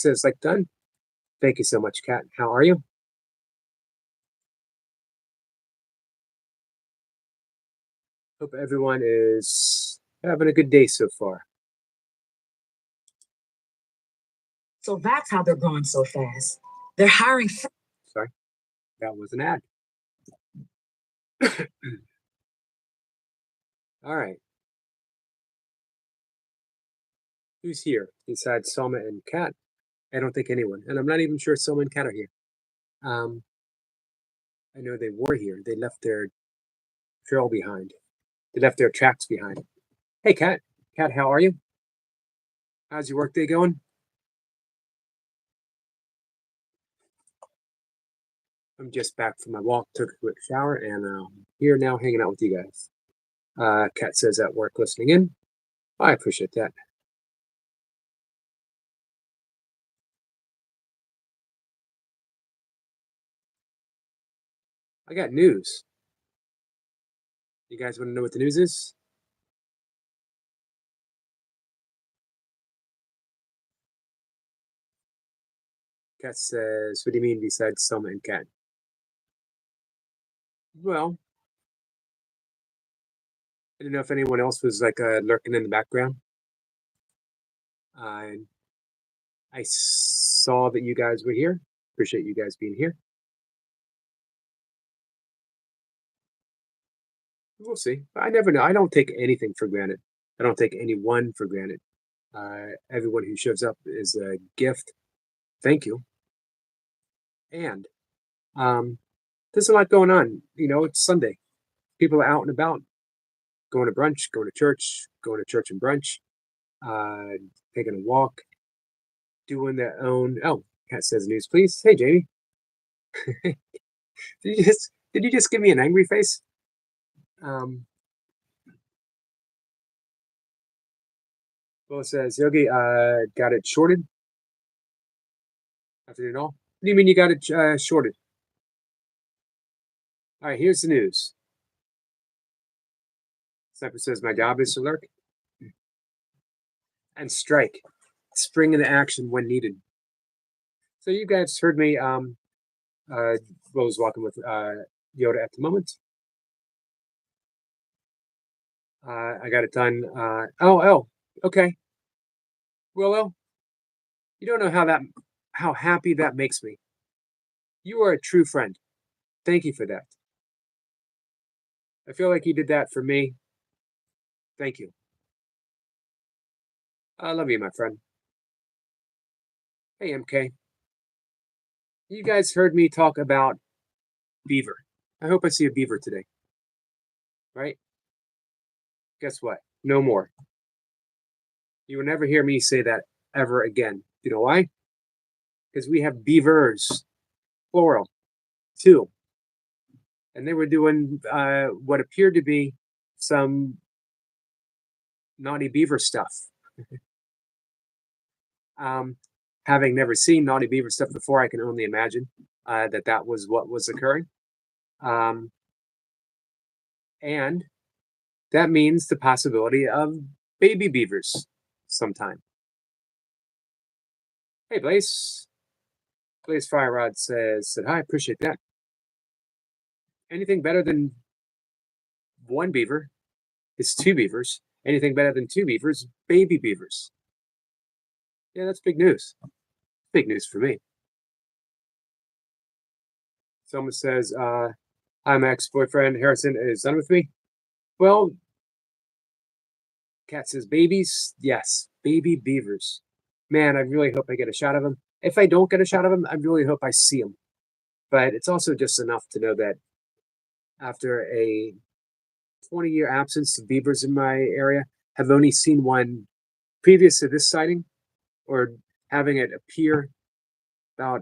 says, like, done. Thank you so much, Kat. How are you? Hope everyone is having a good day so far. So that's how they're growing so fast. They're hiring. Sorry, that was an ad. All right. Who's here besides Selma and Kat? I don't think anyone. And I'm not even sure Selma and Kat are here. Um, I know they were here. They left their trail behind. They left their tracks behind. Hey, Kat. Kat, how are you? How's your workday going? I'm just back from my walk, took a quick shower, and here now hanging out with you guys. Kat says at work listening in. I appreciate that. I got news. You guys want to know what the news is? Kat says, what do you mean besides Selma and Kat? Well, I don't know if anyone else was like lurking in the background. I saw that you guys were here. Appreciate you guys being here. We'll see. I never know. I don't take anything for granted. I don't take anyone for granted. Everyone who shows up is a gift. Thank you. And there's a lot going on. You know, it's Sunday. People are out and about, going to brunch, going to church and brunch, taking a walk, doing their own. Oh, Kat says news, please. Hey, Jamie. Did you just give me an angry face? Well, it says Yogi got it shorted. Afternoon all. What do you mean you got it shorted? All right, here's the news. Sniper says my job is to lurk and strike, spring into action when needed. So you guys heard me. Rose walking with Yoda at the moment. I got it done. Oh, okay. Willow, you don't know how happy that makes me. You are a true friend. Thank you for that. I feel like you did that for me. Thank you. I love you, my friend. Hey, MK. You guys heard me talk about beaver. I hope I see a beaver today. Right? Guess what? No more. You will never hear me say that ever again. You know why? Because we have beavers, plural, too. And they were doing what appeared to be some naughty beaver stuff. Having never seen naughty beaver stuff before, I can only imagine that was what was occurring. And that means the possibility of baby beavers sometime. Hey, Blaze. Blaze Fire Rod said, hi, appreciate that. Anything better than one beaver is two beavers. Anything better than two beavers, baby beavers. Yeah, that's big news. Big news for me. Someone says, hi, my ex-boyfriend Harrison is done with me. Well, Kat says, babies? Yes, baby beavers. Man, I really hope I get a shot of them. If I don't get a shot of them, I really hope I see them. But it's also just enough to know that after a 20-year absence of beavers in my area, have only seen one previous to this sighting, or having it appear about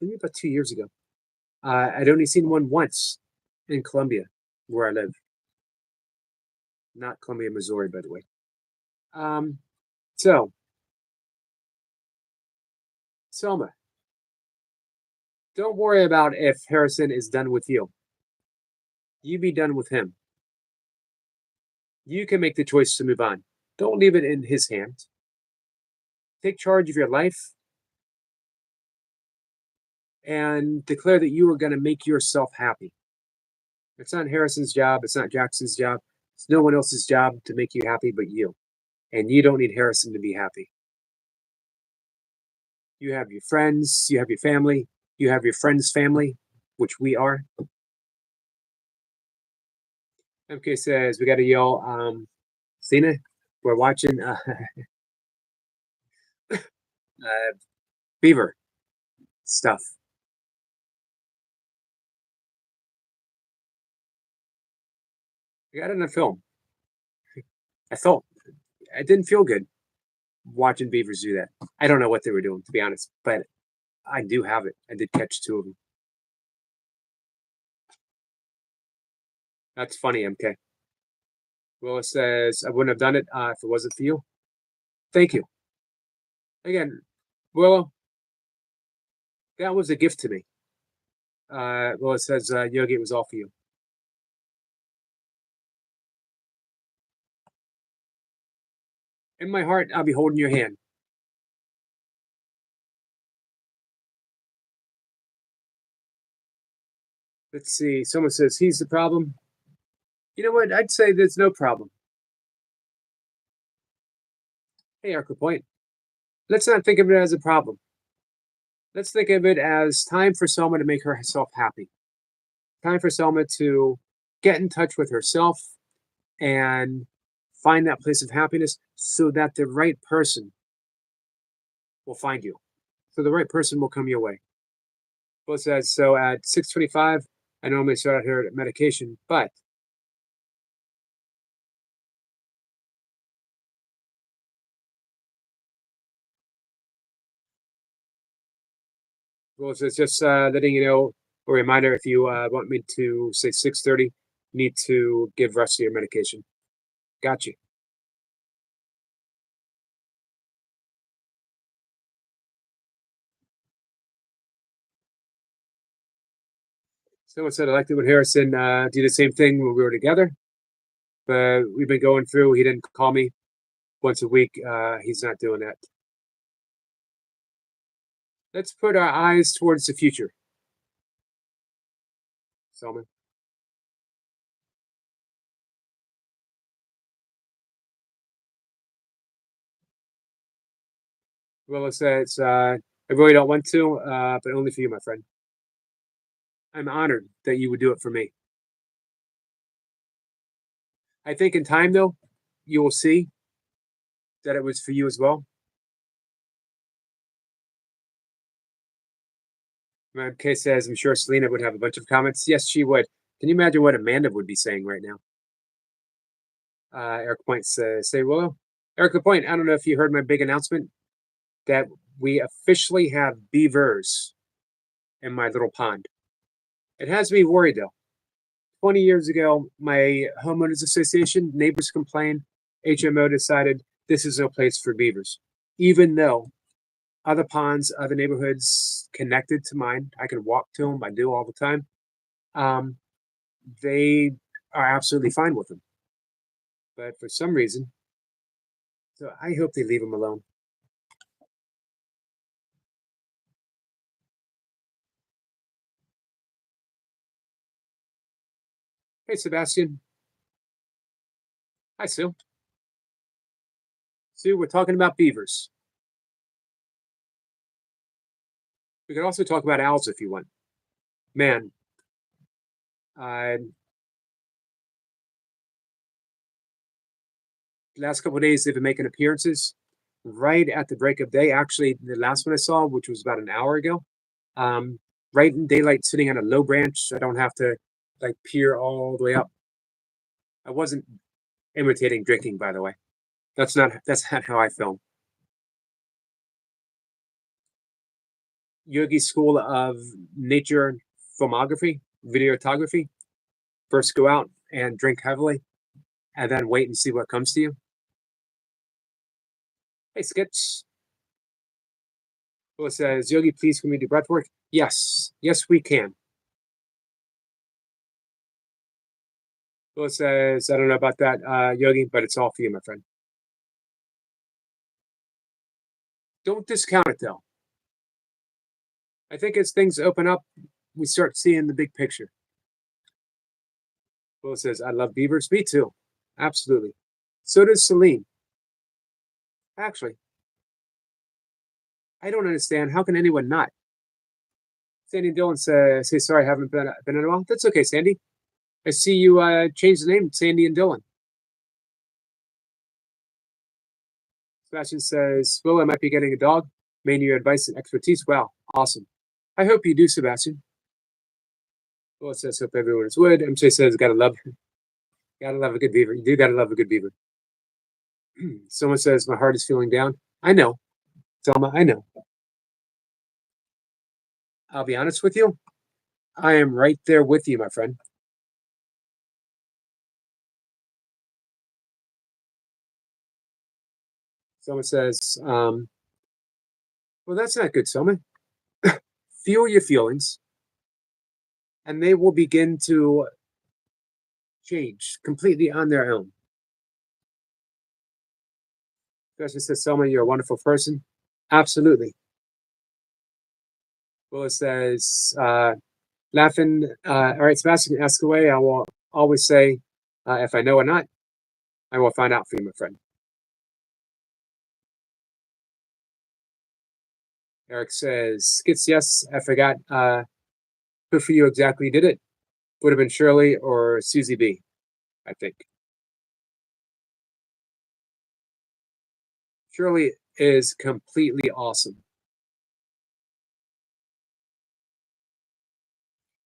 maybe about 2 years ago. I'd only seen one once in Columbia, where I live. Not Columbia, Missouri, by the way. So, Selma, don't worry about if Harrison is done with you. You be done with him. You can make the choice to move on. Don't leave it in his hands. Take charge of your life and declare that you are going to make yourself happy. It's not Harrison's job. It's not Jackson's job. It's no one else's job to make you happy but you. And you don't need Harrison to be happy. You have your friends, you have your family, you have your friends' family, which we are. MK says we got to yell, Cena, we're watching Beaver stuff. I got it in a film. I didn't feel good watching Beavers do that. I don't know what they were doing, to be honest, but I do have it. I did catch two of them. That's funny, MK. Willis says, I wouldn't have done it if it wasn't for you. Thank you. Again, Willow, that was a gift to me. Willis says, Yogi, it was all for you. In my heart, I'll be holding your hand. Let's see. Someone says he's the problem. You know what? I'd say there's no problem. Hey, Arco Point. Let's not think of it as a problem. Let's think of it as time for Selma to make herself happy. Time for Selma to get in touch with herself and find that place of happiness so that the right person will find you. So the right person will come your way. Well, says, so at 6:25, I normally start out here at medication, but well, it's just letting you know, a reminder if you want me to say 6:30, need to give Rusty your medication. Got you. Someone said I liked it when Harrison do the same thing when we were together, but we've been going through. He didn't call me once a week. He's not doing that. Let's put our eyes towards the future. Selman. Willis says, I really don't want to, but only for you, my friend. I'm honored that you would do it for me. I think in time, though, you will see that it was for you as well. Kay says, I'm sure Selena would have a bunch of comments. Yes, she would. Can you imagine what Amanda would be saying right now? Eric Point says, say, Willow. Eric Point, I don't know if you heard my big announcement that we officially have beavers in my little pond. It has me worried, though. 20 years ago, my homeowners association, neighbors complained, HMO decided this is no place for beavers. Even though other ponds, other neighborhoods connected to mine, I can walk to them, I do all the time. They are absolutely fine with them. But for some reason, so I hope they leave them alone. Hey, Sebastian. Hi, Sue. Sue, we're talking about beavers. We could also talk about owls if you want. Man, last couple of days they've been making appearances right at the break of day. Actually, the last one I saw, which was about an hour ago, right in daylight, sitting on a low branch. I don't have to like peer all the way up. I wasn't imitating drinking, by the way. That's not how I film. Yogi School of Nature Filmography, Videography. First go out and drink heavily, and then wait and see what comes to you. Hey, Skips. Well, it says, Yogi, please can we do breath work? Yes. Yes, we can. Well, it says, I don't know about that, Yogi, but it's all for you, my friend. Don't discount it, though. I think as things open up, we start seeing the big picture. Will says, I love beavers. Me too. Absolutely. So does Celine. Actually, I don't understand. How can anyone not? Sandy and Dylan say sorry, I haven't been in a while. That's okay, Sandy. I see you changed the name, Sandy and Dylan. Sebastian says, Will, I might be getting a dog. May need your advice and expertise. Wow, awesome. I hope you do, Sebastian. Will says, hope everyone is wood. MJ says, gotta love a good beaver. You do gotta love a good beaver. Someone says, my heart is feeling down. I know, Selma, I know. I'll be honest with you. I am right there with you, my friend. Someone says, well, that's not good, Selma. Feel your feelings, and they will begin to change completely on their own. Sebastian says, Selma, you're a wonderful person. Absolutely. Willis says, laughing, all right, Sebastian, ask away. I will always say, if I know or not, I will find out for you, my friend. Eric says, Skits, yes, I forgot who for you exactly did it. Would have been Shirley or Susie B, I think. Shirley is completely awesome.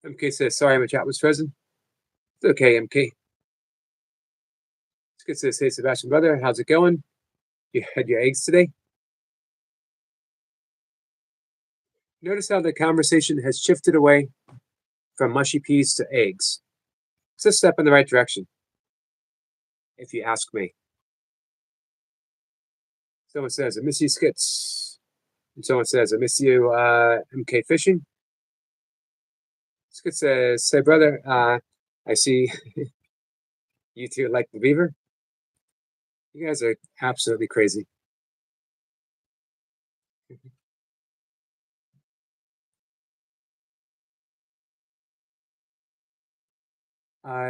MK says, sorry, my chat was frozen. It's okay, MK. Skits says, hey, Sebastian, brother, how's it going? You had your eggs today? Notice how the conversation has shifted away from mushy peas to eggs. It's a step in the right direction, if you ask me. Someone says, I miss you, Skits. And someone says, I miss you, MK Fishing. Skits says, say, brother, I see you two like the beaver. You guys are absolutely crazy.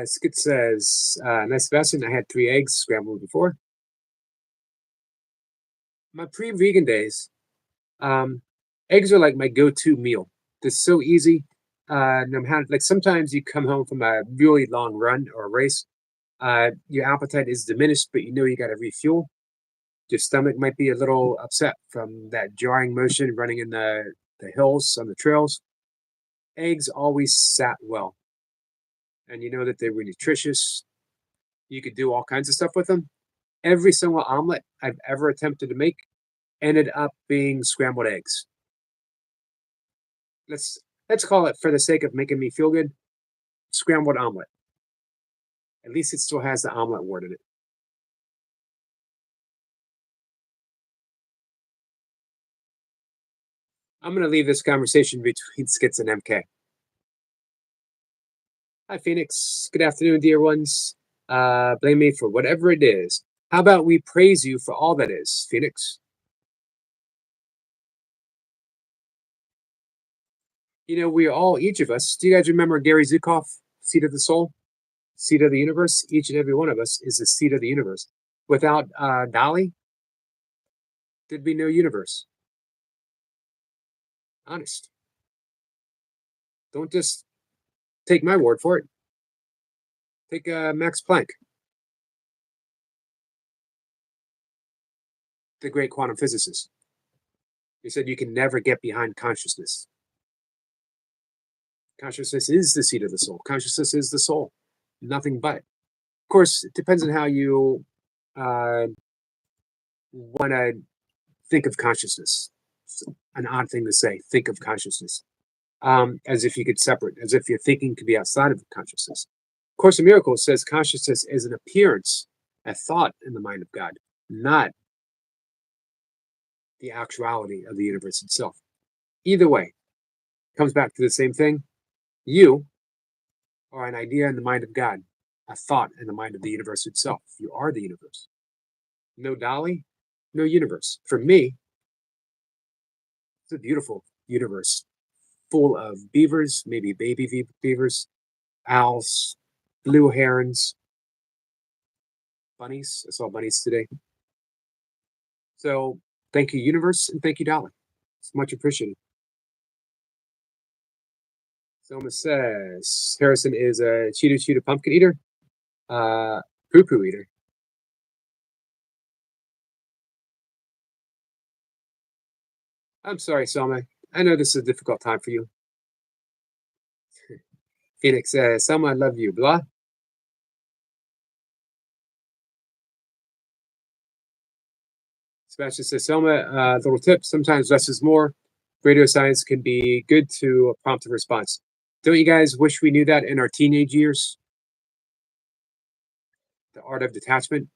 Skit says, nice Sebastian, I had 3 eggs scrambled before. My pre-vegan days, eggs are like my go-to meal. They're so easy. No matter, like sometimes you come home from a really long run or a race, your appetite is diminished, but you know you got to refuel. Your stomach might be a little upset from that jarring motion running in the hills on the trails. Eggs always sat well. And you know that they were nutritious. You could do all kinds of stuff with them. Every single omelet I've ever attempted to make ended up being scrambled eggs. Let's call it, for the sake of making me feel good, scrambled omelet. At least it still has the omelet word in it. I'm going to leave this conversation between Skits and MK. Hi, Phoenix. Good afternoon, dear ones. Blame me for whatever it is. How about we praise you for all that is, Phoenix? You know, we all, each of us, do you guys remember Gary Zukav, Seed of the Soul? Seed of the Universe? Each and every one of us is the seed of the universe. Without Dolly, there'd be no universe. Honest. Don't just take my word for it. Take Max Planck, the great quantum physicist. He said you can never get behind consciousness. Consciousness is the seed of the soul. Consciousness is the soul. Nothing but. Of course, it depends on how you want to think of consciousness. It's an odd thing to say, think of consciousness. As if you could separate, as if your thinking could be outside of consciousness. Course in Miracles says consciousness is an appearance, a thought in the mind of God, not the actuality of the universe itself. Either way, it comes back to the same thing. You are an idea in the mind of God, a thought in the mind of the universe itself. You are the universe. No Dolly, no universe. For me, it's a beautiful universe full of beavers, maybe baby beavers, owls, blue herons, bunnies. I saw bunnies today. So thank you, universe, and thank you, Dolly. It's much appreciated. Soma says Harrison is a cheetah pumpkin eater, poo poo eater. I'm sorry, Selma. I know this is a difficult time for you. Phoenix says, Selma, I love you. Blah. Sebastian says, Selma, little tip. Sometimes less is more. Radio science can be good to prompt a response. Don't you guys wish we knew that in our teenage years? The art of detachment.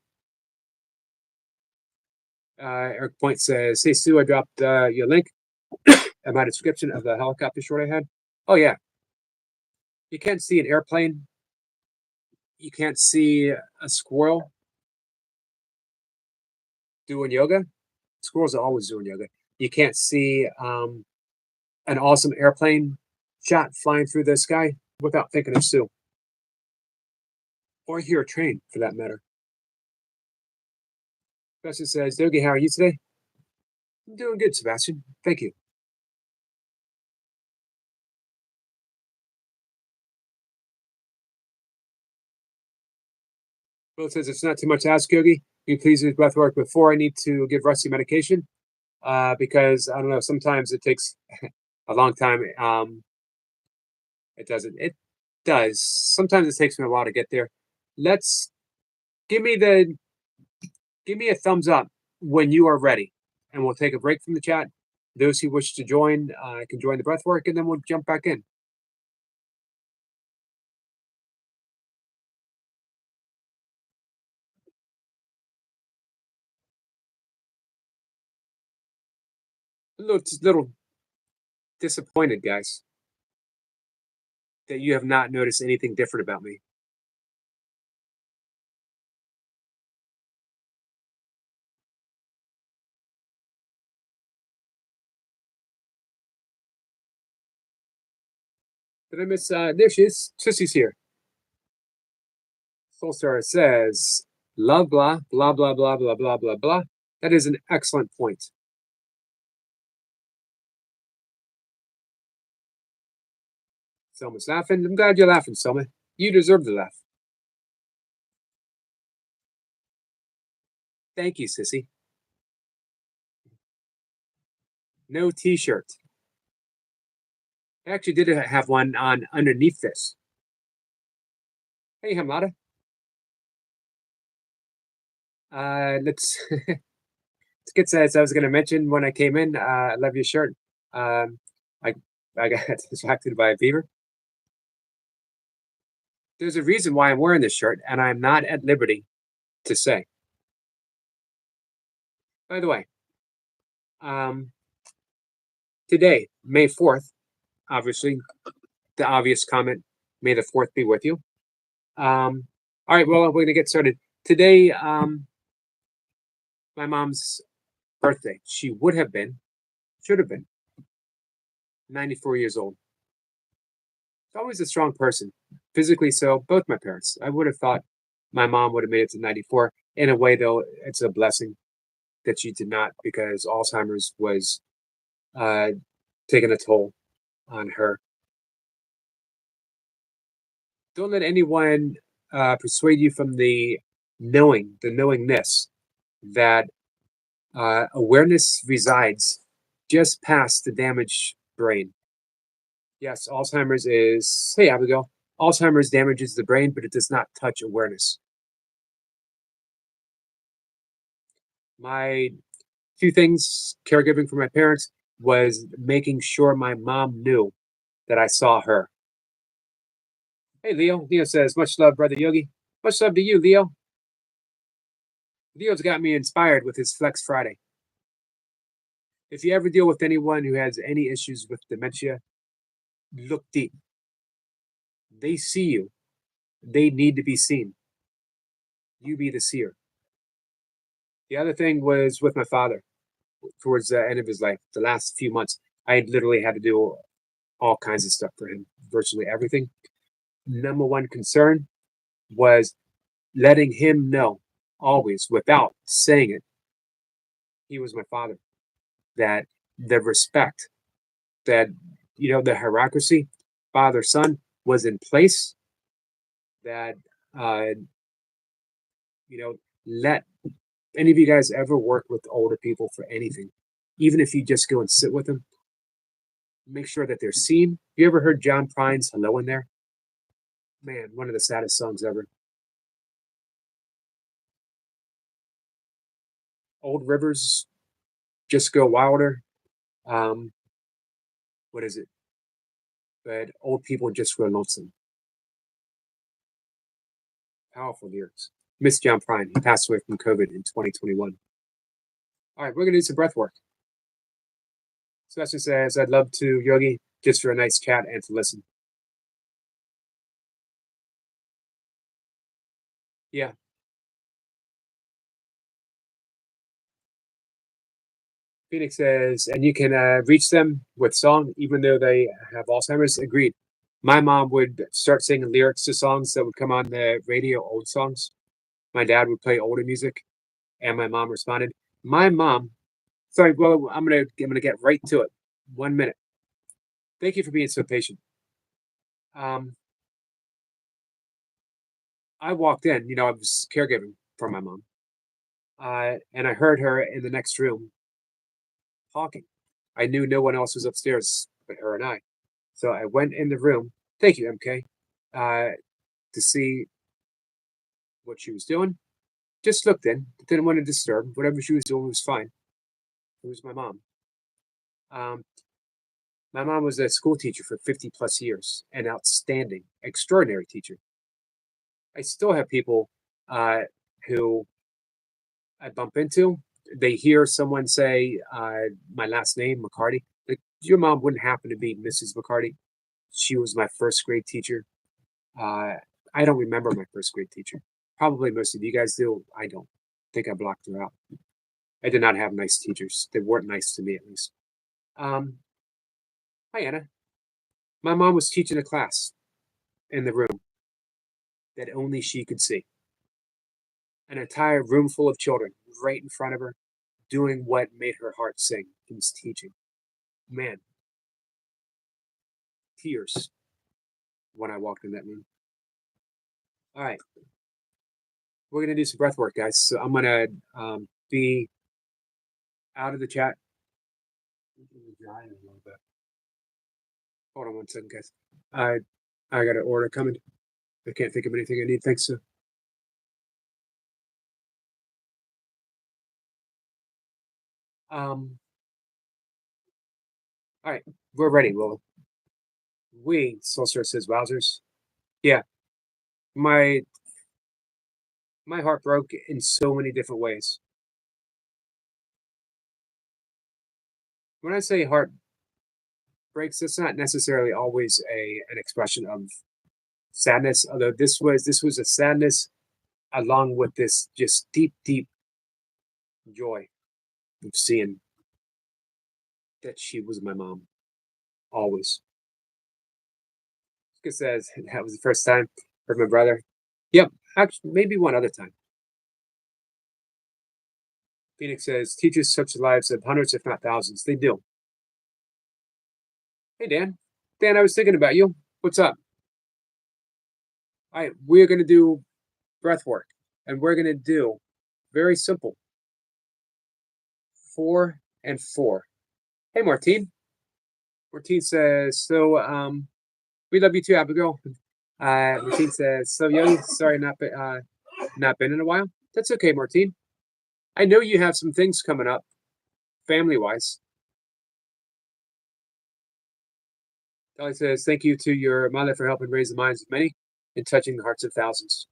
Eric Point says, hey, Sue, I dropped your link and my description of the helicopter short I had. Oh, yeah. You can't see an airplane. You can't see a squirrel doing yoga. Squirrels are always doing yoga. You can't see an awesome airplane shot flying through the sky without thinking of Sue. Or hear a train, for that matter. Sebastian says, Dogie, how are you today? I'm doing good, Sebastian. Thank you. Will says, it's not too much to ask, Yogi. Can you please do breath work before I need to give Rusty medication? Because, I don't know, sometimes it takes a long time. It doesn't. It does. Sometimes it takes me a while to get there. Let's give me a thumbs up when you are ready, and we'll take a break from the chat. Those who wish to join can join the breath work, and then we'll jump back in. Little disappointed, guys, that you have not noticed anything different about me. Did I miss? There she is. Sissy's here. Soulstar says, love, blah, blah, blah, blah, blah, blah, blah, blah. That is an excellent point. Selma's laughing. I'm glad you're laughing, Selma. You deserve to laugh. Thank you, Sissy. No t-shirt. I actually did have one on underneath this. Hey, Hamada. Let's get says I was going to mention when I came in. I love your shirt. I got distracted by a beaver. There's a reason why I'm wearing this shirt, and I'm not at liberty to say. By the way, today, May 4th, obviously, the obvious comment, May the 4th be with you. All right, well, we're going to get started. Today, my mom's birthday. She should have been, 94 years old. Always a strong person, physically so, both my parents. I would have thought my mom would have made it to 94. In a way, though, it's a blessing that she did not, because Alzheimer's was taking a toll on her. Don't let anyone persuade you from the knowingness that awareness resides just past the damaged brain. Yes, Alzheimer's is, hey, Abigail, Alzheimer's damages the brain, but it does not touch awareness. My few things caregiving for my parents was making sure my mom knew that I saw her. Hey, Leo. Leo says, much love, brother Yogi. Much love to you, Leo. Leo's got me inspired with his Flex Friday. If you ever deal with anyone who has any issues with dementia, look deep. They see you. They need to be seen. You be the seer. The other thing was with my father towards the end of his life, the last few months. I literally had to do all kinds of stuff for him, virtually everything. Number one concern was letting him know always without saying it, he was my father, that the respect, that, the hierarchy, father son, was in place, that, uh, let any of you guys ever work with older people for anything, even if you just go and sit with them, make sure that they're seen. You ever heard John Prine's Hello in There? Man, one of the saddest songs ever. Old Rivers, Just Go Wilder. Um, what is it? But Old People Just Grow Lonesome. Powerful lyrics. Miss John Prine. He passed away from COVID in 2021. All right, we're going to do some breath work. Sebastian says, I'd love to, Yogi, just for a nice chat and to listen. Yeah. Phoenix says, and you can reach them with song, even though they have Alzheimer's. Agreed. My mom would start singing lyrics to songs that would come on the radio, old songs. My dad would play older music, and my mom responded. My mom, sorry, well, I'm gonna get right to it. 1 minute. Thank you for being so patient. I walked in, I was caregiving for my mom, and I heard her in the next room talking. I knew no one else was upstairs but her and I. So I went in the room. Thank you, MK, to see what she was doing. Just looked in. Didn't want to disturb. Whatever she was doing was fine. It was my mom. Um, my mom was a school teacher for 50 plus years, an outstanding, extraordinary teacher. I still have people who I bump into. They hear someone say my last name, McCarty. Like, your mom wouldn't happen to be Mrs. McCarty. She was my first grade teacher. I don't remember my first grade teacher. Probably most of you guys do. I don't think I blocked her out. I did not have nice teachers. They weren't nice to me, at least. Hi, Anna. My mom was teaching a class in the room that only she could see. An entire room full of children right in front of her, doing what made her heart sing. He was teaching. Man, tears when I walked in that room. All right. We're going to do some breath work, guys. So I'm going to be out of the chat. Hold on 1 second, guys. I got an order coming. I can't think of anything I need. Thanks. All right, we're ready. Well, Soulstar says, wowzers. Yeah, my heart broke in so many different ways. When I say heart breaks, it's not necessarily always an expression of sadness, although this was a sadness along with this just deep joy of seeing that she was my mom always. It says that was the first time for my brother. Yep, actually maybe one other time. Phoenix says teachers touch the lives of hundreds, if not thousands. They do. Hey Dan. Dan, I was thinking about you. What's up? All right, we're gonna do breath work, and we're gonna do very simple 4 and 4. Hey Martine. Martine says, so we love you too, Abigail. Martine says, so Yogi, sorry not been in a while. That's okay, Martine. I know you have some things coming up, family wise. Dolly says, thank you to your mother for helping raise the minds of many and touching the hearts of thousands.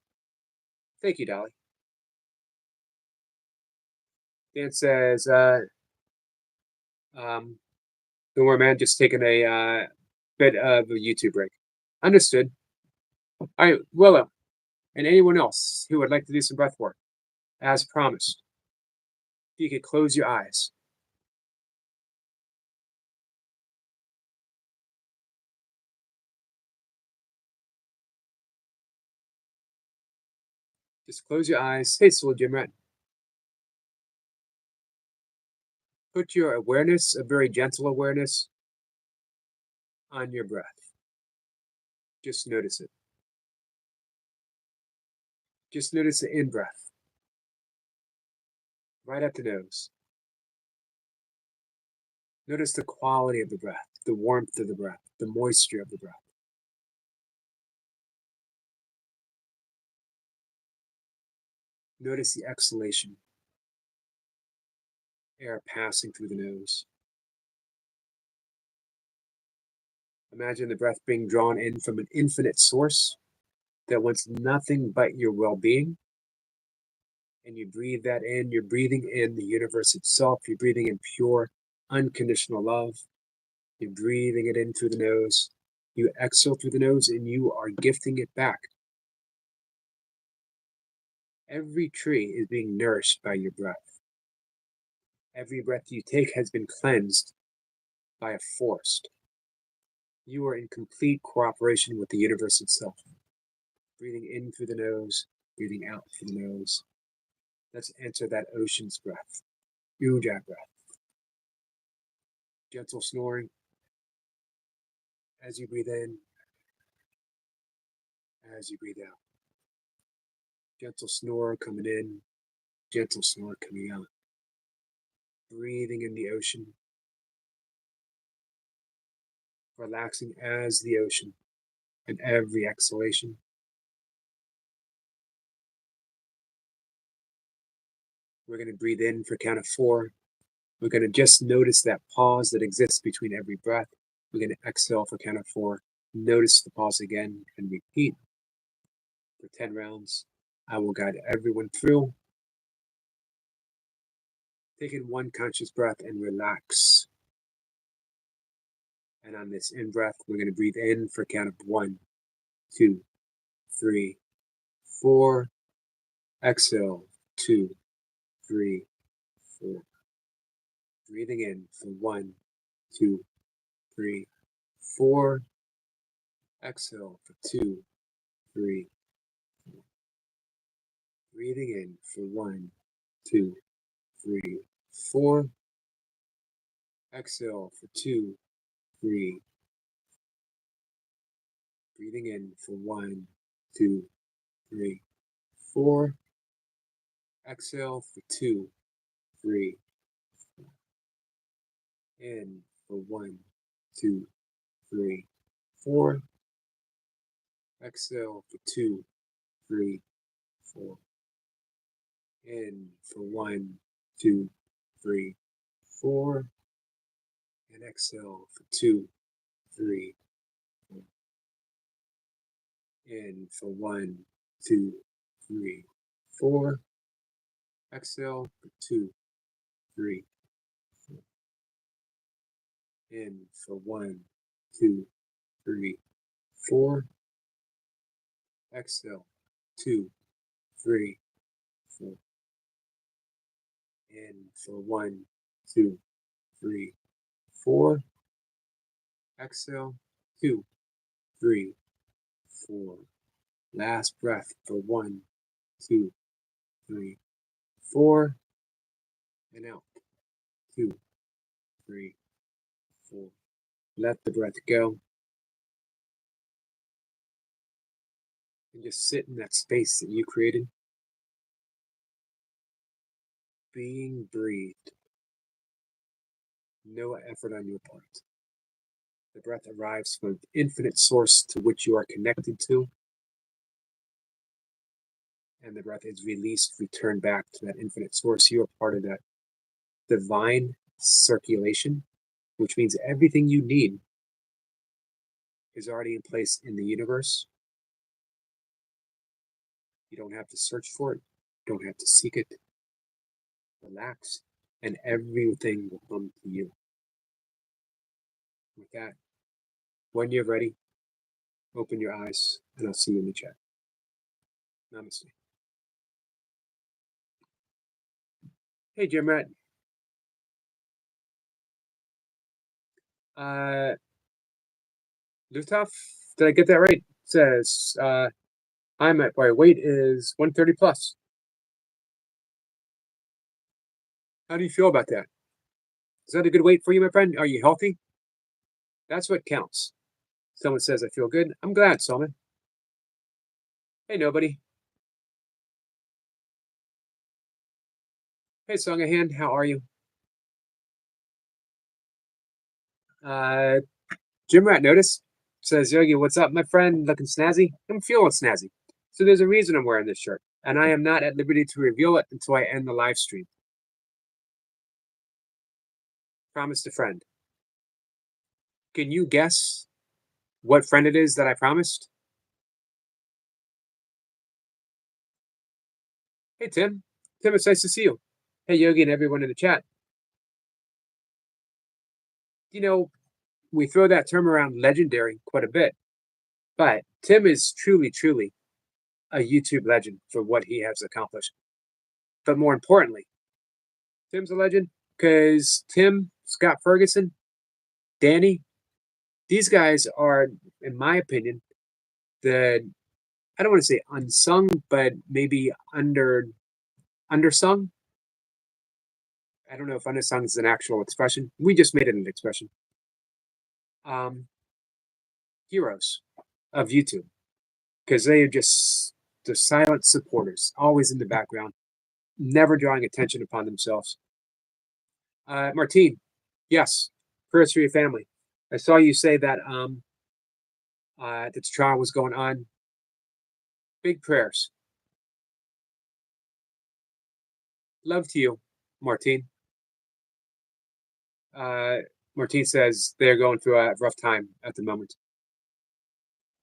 Thank you, Dolly. Dan says, don't worry, man, just taking a bit of a YouTube break. Understood. All right, Willow, and anyone else who would like to do some breath work, as promised, if you could close your eyes. Just close your eyes. Hey, Soul Gym Rat. Put your awareness, a very gentle awareness, on your breath. Just notice it. Just notice the in-breath. Right at the nose. Notice the quality of the breath, the warmth of the breath, the moisture of the breath. Notice the exhalation. Air passing through the nose. Imagine the breath being drawn in from an infinite source that wants nothing but your well-being. And you breathe that in. You're breathing in the universe itself. You're breathing in pure, unconditional love. You're breathing it in through the nose. You exhale through the nose and you are gifting it back. Every tree is being nourished by your breath. Every breath you take has been cleansed by a forest. You are in complete cooperation with the universe itself. Breathing in through the nose, breathing out through the nose. Let's enter that ocean's breath, Ujjayi breath. Gentle snoring as you breathe in, as you breathe out. Gentle snore coming in, gentle snore coming out. Breathing in the ocean, relaxing as the ocean, and every exhalation. We're going to breathe in for a count of 4. We're going to just notice that pause that exists between every breath. We're going to exhale for a count of 4. Notice the pause again and repeat for 10 rounds. I will guide everyone through. Take in one conscious breath and relax. And on this in-breath, we're going to breathe in for a count of 1, 2, 3, 4. Exhale, 2, 3, 4. Breathing in for 1, 2, 3, 4. Exhale for 2, 3, 4. Breathing in for 1, 2, 3, 4. Exhale for 2, 3. Breathing in for 1, 2, 3, 4. Exhale for 2, 3, 4. In for 1, 2, 3, 4. Exhale for 2, 3, 4. In for 1, 2, 3, 4. And exhale for 2, 3, 4. In for 1, 2, 3, 4. Exhale for 2, 3, 4. In for 1, 2, 3, 4. Exhale 2, 3, 4. In for 1, 2, 3, 4. Exhale 2, 3, 4. Last breath for 1, 2, 3, 4. And out 2, 3, 4. Let the breath go. And just sit in that space that you created. Being breathed. No effort on your part. The breath arrives from the infinite source to which you are connected to. And the breath is released, returned back to that infinite source. You are part of that divine circulation, which means everything you need is already in place in the universe. You don't have to search for it, don't have to seek it. Relax, and everything will come to you. With that, when you're ready, open your eyes, and I'll see you in the chat. Namaste. Hey, Jim Rat. Lutov, did I get that right? It says, My weight is 130 plus. How do you feel about that? Is that a good weight for you, my friend? Are you healthy? That's what counts. Someone says, I feel good. I'm glad, Solomon. Hey, nobody. Hey, Song of Hand, how are you? Jim Rat Notice says, Yogi, what's up, my friend? Looking snazzy? I'm feeling snazzy. So there's a reason I'm wearing this shirt, and I am not at liberty to reveal it until I end the live stream. Promised a friend. Can you guess what friend it is that I promised? Hey, Tim. Tim, it's nice to see you. Hey, Yogi, and everyone in the chat. You know, we throw that term around legendary quite a bit, but Tim is truly, truly a YouTube legend for what he has accomplished. But more importantly, Tim's a legend because Tim, Scott Ferguson, Danny, these guys are, in my opinion, I don't want to say unsung, but maybe undersung. I don't know if undersung is an actual expression. We just made it an expression. Heroes of YouTube, because they are just the silent supporters, always in the background, never drawing attention upon themselves. Martine, yes, prayers for your family. I saw you say that the trial was going on. Big prayers. Love to you, Martine. Martine says they're going through a rough time at the moment.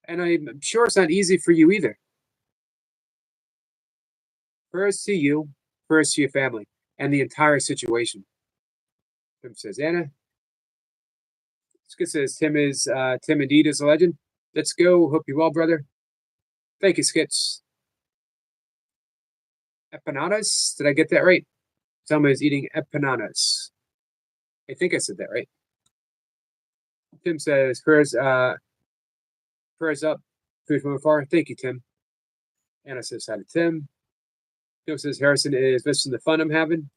And I'm sure it's not easy for you either. Prayers to you, prayers to your family, and the entire situation. Tim says, Anna. Skit says, Tim indeed is a legend. Let's go. Hope you're well, brother. Thank you, Skits. Empanadas? Did I get that right? Someone is eating empanadas. I think I said that right. Tim says, prayers up. Food from afar. Thank you, Tim. Anna says, hi to Tim. Tim says, Harrison is missing the fun I'm having.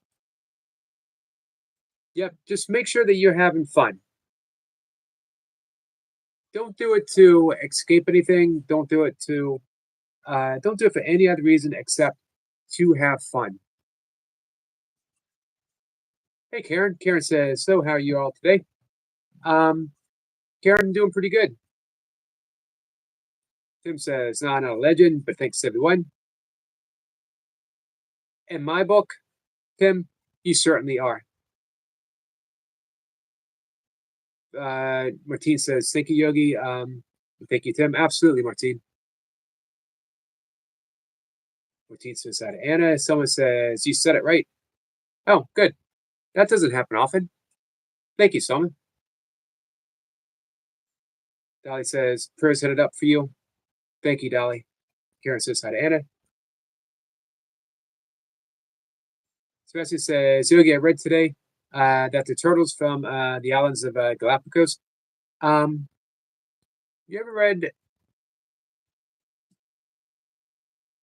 Yep, just make sure that you're having fun. Don't do it to escape anything. Don't do it for any other reason except to have fun. Hey, Karen. Karen says, so how are you all today? Karen, I'm doing pretty good. Tim says, not a legend, but thanks everyone. In my book, Tim, you certainly are. Martine says, thank you, Yogi. Thank you, Tim. Absolutely, Martine. Martine says hi to Anna. Someone says, you said it right. Oh, good. That doesn't happen often. Thank you, Solomon. Dolly says, prayers headed up for you. Thank you, Dolly. Karen says hi to Anna. Sebastian says, Yogi, I read today that the turtles from the islands of Galapagos. You ever read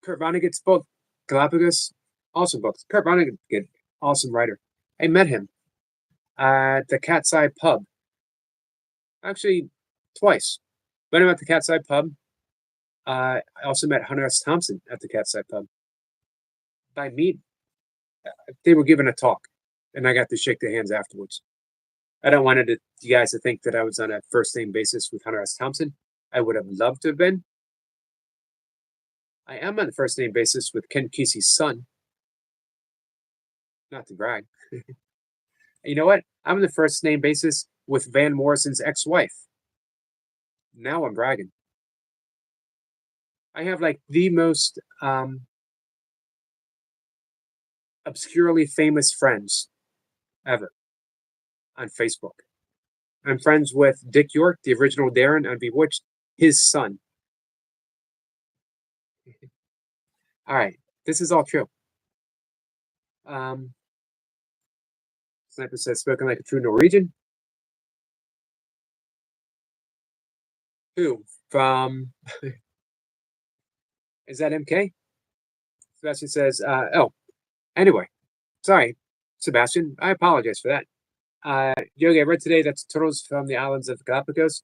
Kurt Vonnegut's book, Galapagos? Awesome books. Kurt Vonnegut, awesome writer. I met him at the Cat's Eye Pub. Actually, twice. Met him at the Cat's Eye Pub. I also met Hunter S. Thompson at the Cat's Eye Pub. By meet, they were giving a talk, and I got to shake their hands afterwards. I don't want you guys to think that I was on a first name basis with Hunter S. Thompson. I would have loved to have been. I am on a first name basis with Ken Kesey's son. Not to brag. You know what? I'm on the first name basis with Van Morrison's ex-wife. Now I'm bragging. I have like the most obscurely famous friends ever on Facebook. I'm friends with Dick York, the original Darren on Bewitched, his son. All right, this is all true. Sniper says, spoken like a true Norwegian. Who? From Is that MK? Sebastian says, oh, anyway, sorry, Sebastian. I apologize for that. Yogi, I read today that turtles from the islands of Galapagos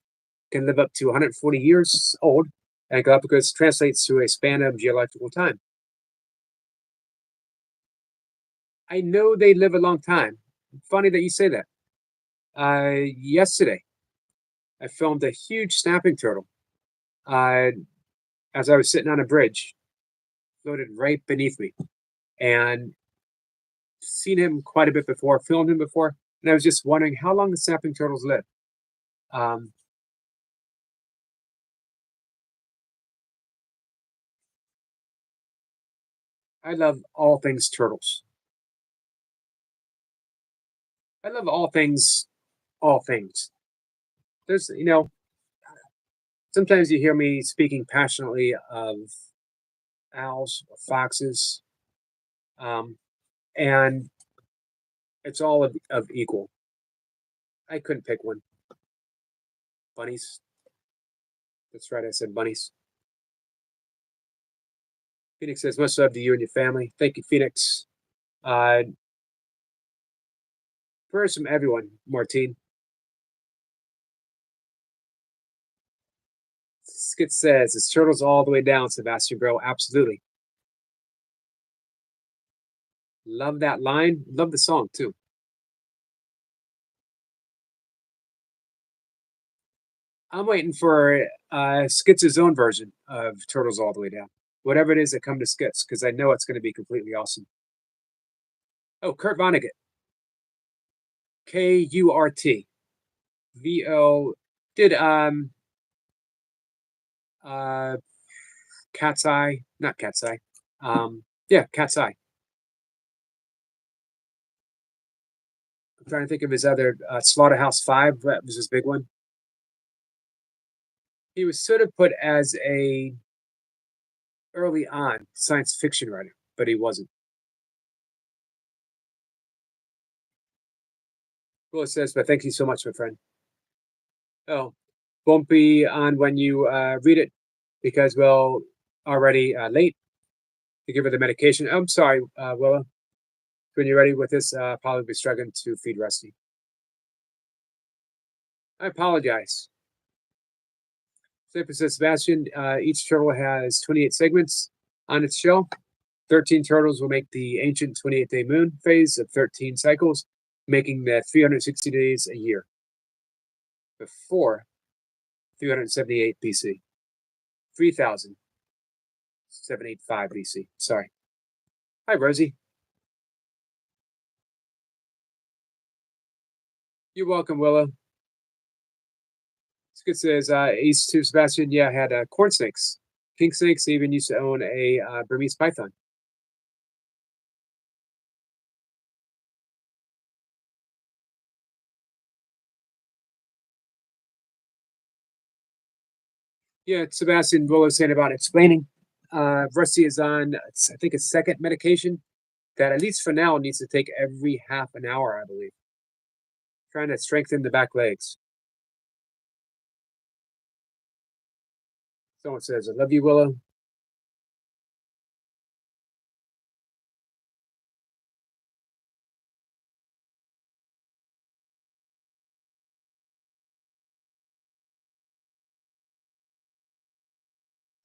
can live up to 140 years old, and Galapagos translates to a span of geological time. I know they live a long time. Funny that you say that. Yesterday, I filmed a huge snapping turtle as I was sitting on a bridge, floated right beneath me, and seen him quite a bit before, filmed him before, and I was just wondering how long the snapping turtles live. Um, I love all things turtles. I love all things, all things. There's, sometimes you hear me speaking passionately of owls, or foxes, um, and it's all of equal. I couldn't pick one. Bunnies. That's right, I said bunnies. Phoenix says, much love to you and your family. Thank you, Phoenix. Prayers from everyone, Martine. Skit says, it's turtles all the way down, Sebastian Bro. Absolutely. Love that line. Love the song, too. I'm waiting for Skits' own version of Turtles All the Way Down. Whatever it is that come to Skits, because I know it's going to be completely awesome. Oh, Kurt Vonnegut. Kurt. VO did Cat's Eye, not Cat's Eye. Yeah, Cat's Eye. I'm trying to think of his other Slaughterhouse-Five. That was his big one. He was sort of put as a early on science fiction writer, but he wasn't. Well, says, but thank you so much, my friend. Oh, won't be on when you read it because we're already late to give her the medication. I'm sorry, Willa. When you're ready with this, probably be struggling to feed Rusty. I apologize. Says Sebastian, each turtle has 28 segments on its shell. 13 turtles will make the ancient 28-day moon phase of 13 cycles, making that 360 days a year. Before 378 BC. 3,785 BC. Sorry. Hi, Rosie. You're welcome, Willow. Skid says, Ace to Sebastian, yeah, I had corn snakes. Pink snakes even used to own a Burmese python. Yeah, Sebastian Willow saying about explaining. Rusty is on, I think, it's second medication that at least for now needs to take every half an hour, I believe. Trying to strengthen the back legs. Someone says, I love you, Willow.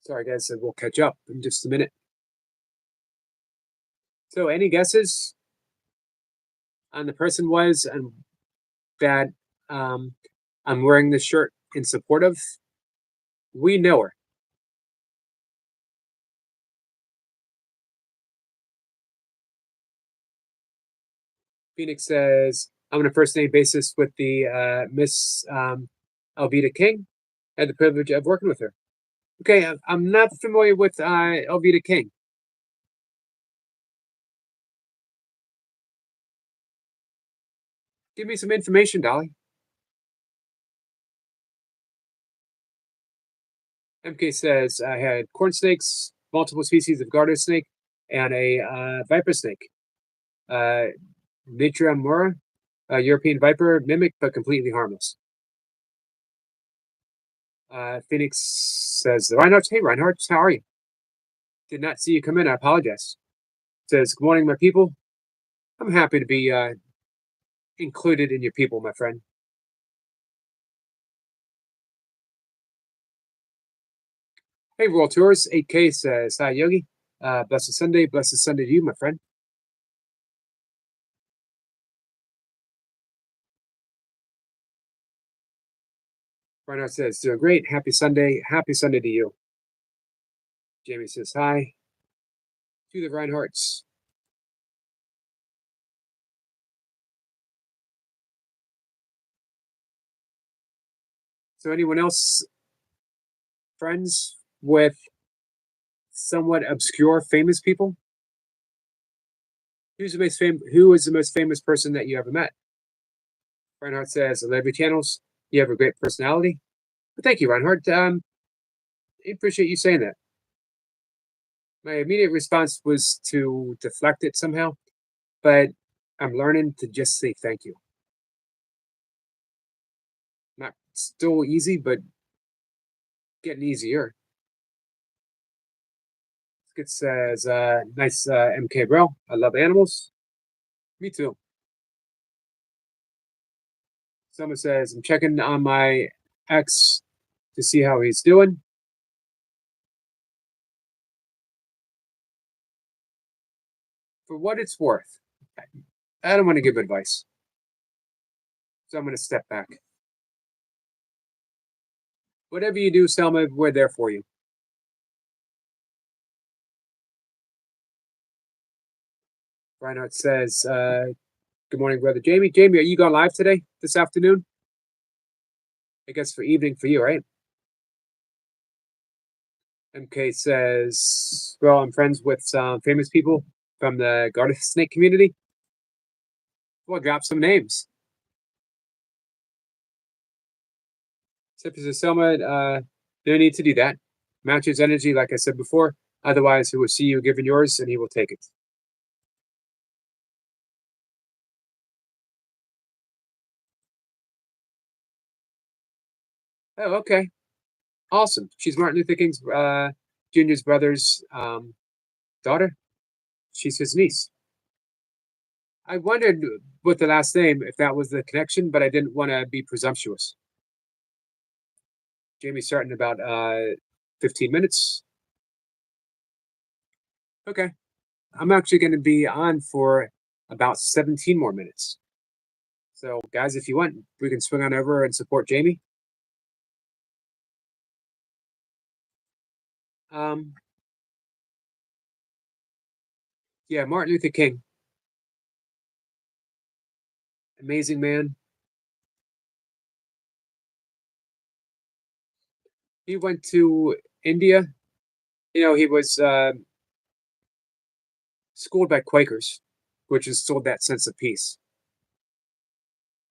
Sorry, guys, we'll catch up in just a minute. So, any guesses on the person was and that I'm wearing this shirt in support of? We know her. Phoenix says, I'm on a first name basis with the Miss Alveda King. I had the privilege of working with her. Okay, I'm not familiar with Alveda King. Give me some information, Dolly. MK says I had corn snakes, multiple species of garter snake, and a viper snake. Nitria mura, a European viper, mimic but completely harmless. Phoenix says, Reinhardt, hey Reinhardt, how are you? Did not see you come in. I apologize. Says, good morning, my people. I'm happy to be included in your people, my friend. Hey, World Tours 8K says, hi, Yogi. Blessed Sunday to you, my friend. Reinhardt says, doing great. Happy Sunday to you. Jamie says, hi to the Reinhardts. So anyone else friends with somewhat obscure famous people? Who is the most famous person that you ever met? Reinhardt says, I love your channels. You have a great personality. Well, thank you, Reinhardt. I appreciate you saying that. My immediate response was to deflect it somehow, but I'm learning to just say thank you. Not still easy, but getting easier. It says, nice MK bro. I love animals. Me too. Someone says, I'm checking on my ex to see how he's doing. For what it's worth, I don't want to give advice. So I'm going to step back. Whatever you do, Selma, we're there for you. Reinhardt says, good morning, brother Jamie. Jamie, are you going live today, this afternoon? I guess for evening for you, right? MK says, well, I'm friends with some famous people from the garter snake community. Well, drop some names. Except for Selma, no need to do that. Match his energy, like I said before. Otherwise, he will see you giving yours and he will take it. Oh, okay. Awesome. She's Martin Luther King's Jr.'s brother's daughter. She's his niece. I wondered with the last name if that was the connection, but I didn't want to be presumptuous. Jamie's starting in about 15 minutes. Okay. I'm actually going to be on for about 17 more minutes. So, guys, if you want, we can swing on over and support Jamie. Yeah, Martin Luther King. Amazing man. He went to India. You know, he was schooled by Quakers, which instilled that sense of peace.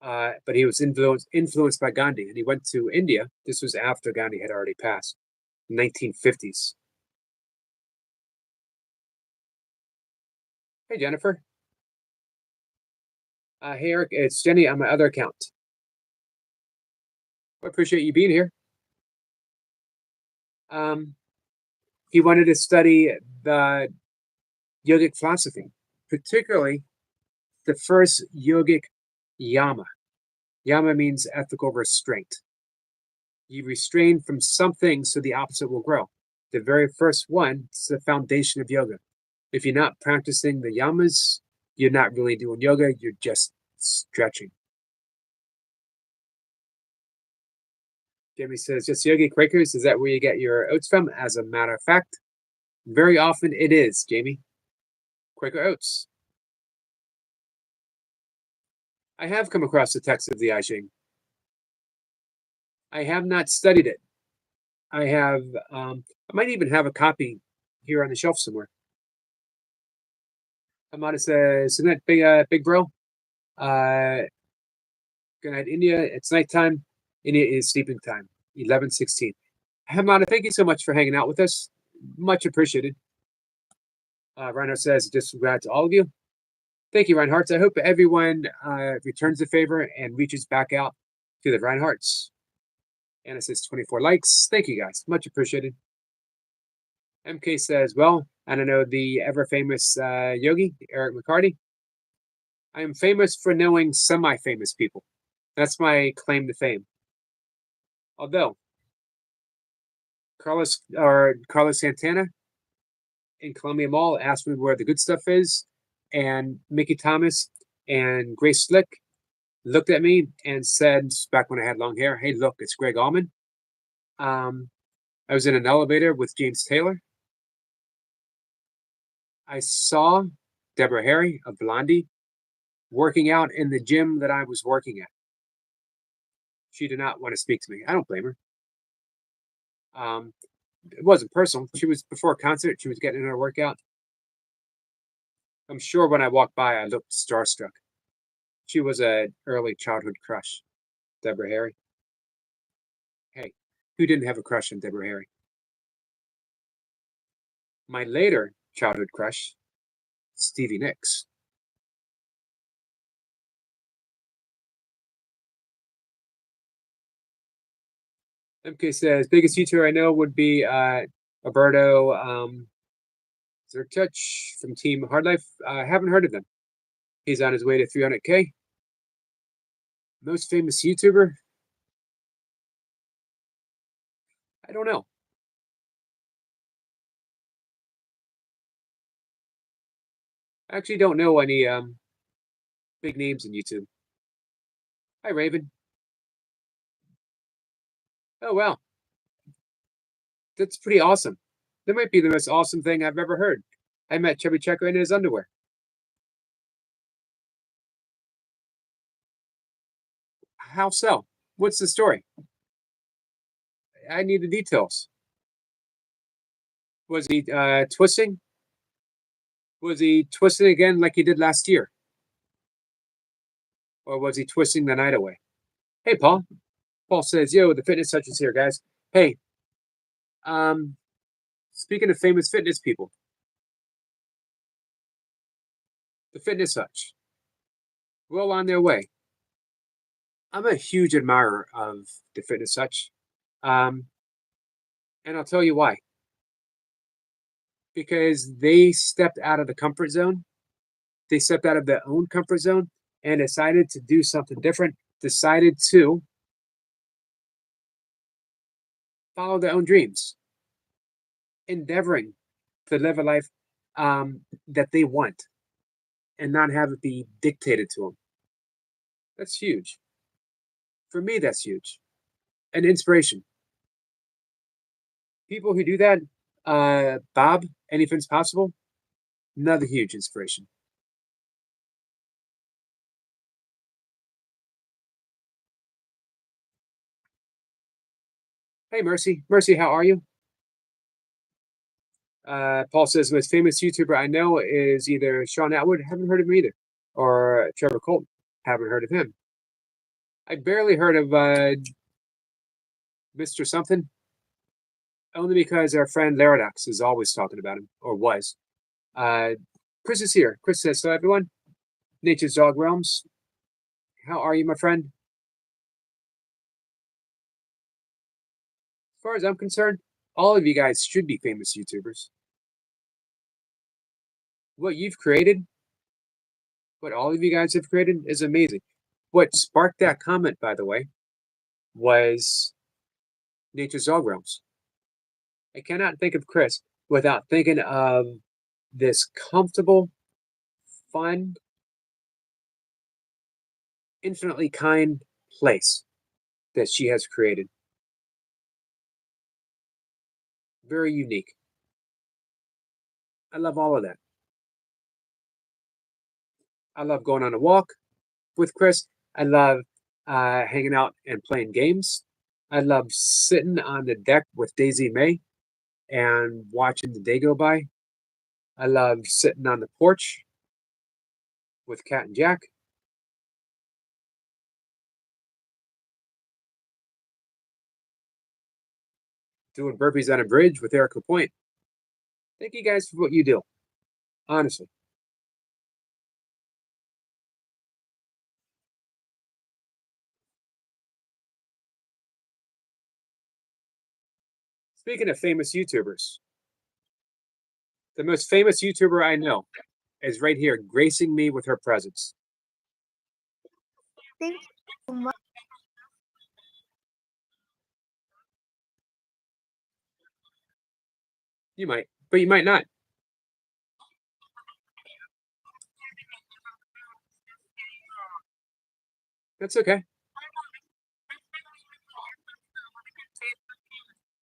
But he was influenced by Gandhi, and he went to India. This was after Gandhi had already passed, 1950s. Hey, Jennifer. Hey, Eric. It's Jenny on my other account. I appreciate you being here. He wanted to study the yogic philosophy, particularly the first yogic yama. Yama means ethical restraint. You restrain from something so the opposite will grow. The very first one is the foundation of yoga. If you're not practicing the yamas, you're not really doing yoga, you're just stretching. Jamie says, just Yogi Quakers, is that where you get your oats from? As a matter of fact, very often it is, Jamie. Quaker oats. I have come across the text of the I Ching. I have not studied it. I have, I might even have a copy here on the shelf somewhere. Amada says, isn't that big bro? Good night, India. It's nighttime. India is sleeping time, 11:16. Hamada, thank you so much for hanging out with us. Much appreciated. Reinhardt says, just glad to all of you. Thank you, Reinhardt. I hope everyone returns the favor and reaches back out to the Reinhardts. Anna says 24 likes. Thank you, guys. Much appreciated. MK says, well, I don't know the ever famous yogi, Eric McCarty. I am famous for knowing semi famous people. That's my claim to fame. Although, Carlos Santana in Columbia Mall asked me where the good stuff is, and Mickey Thomas and Grace Slick looked at me and said, back when I had long hair, hey, look, it's Greg Allman. I was in an elevator with James Taylor. I saw Deborah Harry of Blondie working out in the gym that I was working at. She did not want to speak to me. I don't blame her. It wasn't personal. She was before a concert. She was getting in her workout. I'm sure when I walked by, I looked starstruck. She was an early childhood crush, Deborah Harry. Hey, who didn't have a crush on Deborah Harry? My later childhood crush, Stevie Nicks. MK says biggest YouTuber I know would be Alberto Zertuch from Team Hardlife. I haven't heard of him. He's on his way to 300K. Most famous YouTuber? I don't know. I actually don't know any big names in YouTube. Hi, Raven. Oh, wow. That's pretty awesome. That might be the most awesome thing I've ever heard. I met Chubby Checker in his underwear. How so? What's the story? I need the details. Was he twisting? Was he twisting again like he did last year? Or was he twisting the night away? Hey, Paul. Paul says, yo, the fitness touch is here, guys. Hey, um, speaking of famous fitness people, the fitness touch, well on their way. I'm a huge admirer of the fitness touch. Um, and I'll tell you why. Because they stepped out of the comfort zone. They stepped out of their own comfort zone and decided to do something different, decided to follow their own dreams, endeavoring to live a life that they want and not have it be dictated to them. That's huge. For me, that's huge. An inspiration. People who do that, Bob, anything's possible, another huge inspiration. Hey, Mercy. Mercy, how are you? Paul says, most famous YouTuber I know is either Sean Atwood, haven't heard of him either, or Trevor Colton, haven't heard of him. I barely heard of Mr. Something, only because our friend Laradox is always talking about him, or was. Uh, Chris is here. Chris says, so everyone, Nature's Dog Realms, how are you, my friend? As far as I'm concerned, all of you guys should be famous YouTubers. What you've created, what all of you guys have created, is amazing. What sparked that comment, by the way, was Nature's Dog Realms. I cannot think of Chris without thinking of this comfortable, fun, infinitely kind place that she has created. Very unique. I love all of that. I love going on a walk with Chris. I love hanging out and playing games. I love sitting on the deck with Daisy May and watching the day go by. I love sitting on the porch with Cat and Jack. Doing burpees on a bridge with Erica Point. Thank you guys for what you do. Honestly. Speaking of famous YouTubers, The most famous YouTuber I know is right here, gracing me with her presence. Thank you so much. You might, but you might not. That's okay.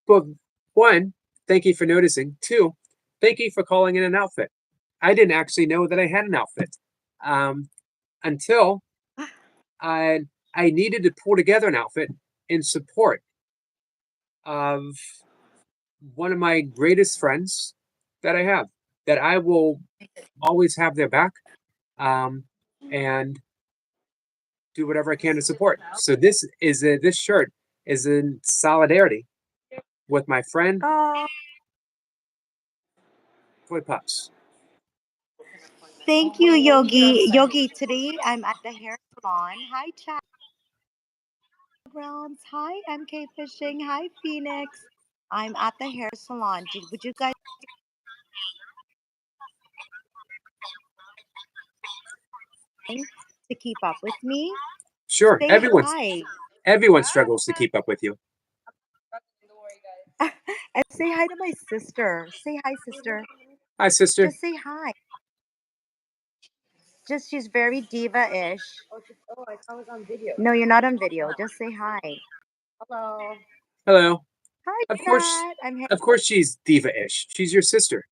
Well, one, thank you for noticing. Two, thank you for calling in an outfit. I didn't actually know that I had an outfit until I I needed to pull together an outfit in support of one of my greatest friends that I have, that I will always have their back, and do whatever I can to support. So this shirt is in solidarity with my friend Oh, Toy Pups. thank you, Yogi. Yogi, today I'm at the hair salon. Hi, chat grounds. Hi, MK Fishing. Hi, Phoenix. I'm at the hair salon. Would you guys to keep up with me? Sure, Say hi. everyone struggles to keep up with you. And say hi to my sister. Say hi, sister. Hi, sister. Just say hi. Just she's very diva-ish. Oh, I was on video. No, you're not on video. Just say hi. Hello. Hello. Hi, Of course, Kat. of course, she's diva-ish. She's your sister.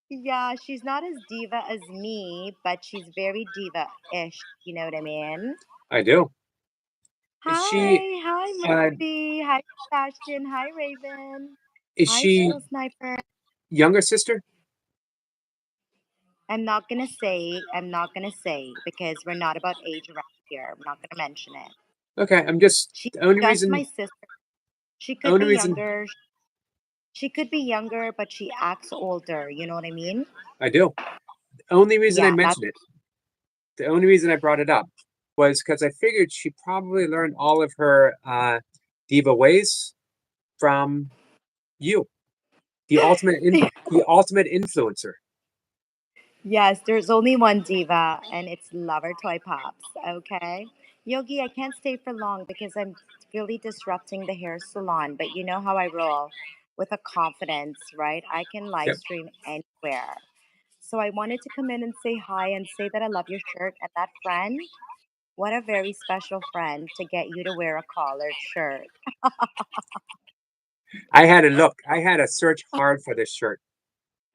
Yeah, she's not as diva as me, but she's very diva-ish. You know what I mean? I do. Is she? Hi, Uh, Mercy. Hi, Sebastian. Hi, Raven. is Hi, she Skill Sniper. younger sister? I'm not gonna say. I'm not gonna say because we're not about age around here. I'm not gonna mention it. Okay, I'm just She's the only just my reason. sister. She could Only be reason younger. She could be younger, but she acts older. You know what I mean? I do. The only reason I Yeah, that's mentioned it. The only reason I brought it up was because I figured she probably learned all of her diva ways from you, the ultimate influencer. yes, there's only one diva, and it's Lover Toy Pops. Okay, Yogi, I can't stay for long because I'm really disrupting the hair salon. But you know how I roll with a confidence, right? I can live Yep. stream anywhere. So I wanted to come in and say hi and say that I love your shirt and that friend. What a very special friend to get you to wear a collared shirt. I had to look. I had to search hard for this shirt.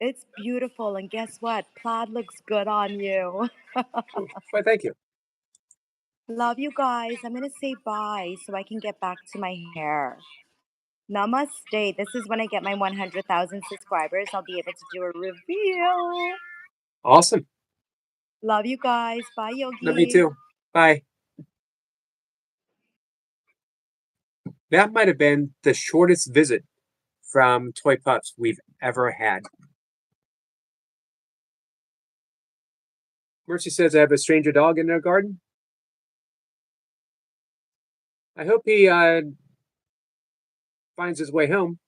It's beautiful, and guess what? Plaid looks good on you. But thank you. Love you guys. I'm gonna say bye so I can get back to my hair. Namaste. This is when I get my 100,000 subscribers. I'll be able to do a reveal. Awesome. Love you guys. Bye, Love you Yogi. too. Bye. That might have been the shortest visit from Toy Pups we've ever had. Mercy says I have a stranger dog in their garden. I hope he finds his way home.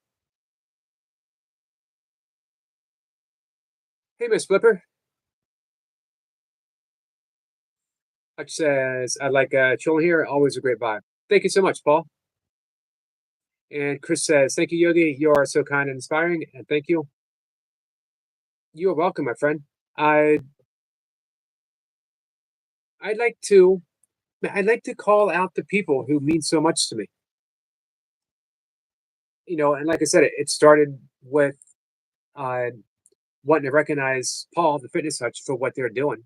Hey, Miss Flipper. Hutch says, I like chilling here. Always a great vibe. Thank you so much, Paul. And Chris says, thank you, Yogi. You are so kind and inspiring. And thank you. You are welcome, my friend. I I'd like to call out the people who mean so much to me. You know, and like I said, it started with uh, wanting to recognize Paul, the fitness hutch, for what they're doing.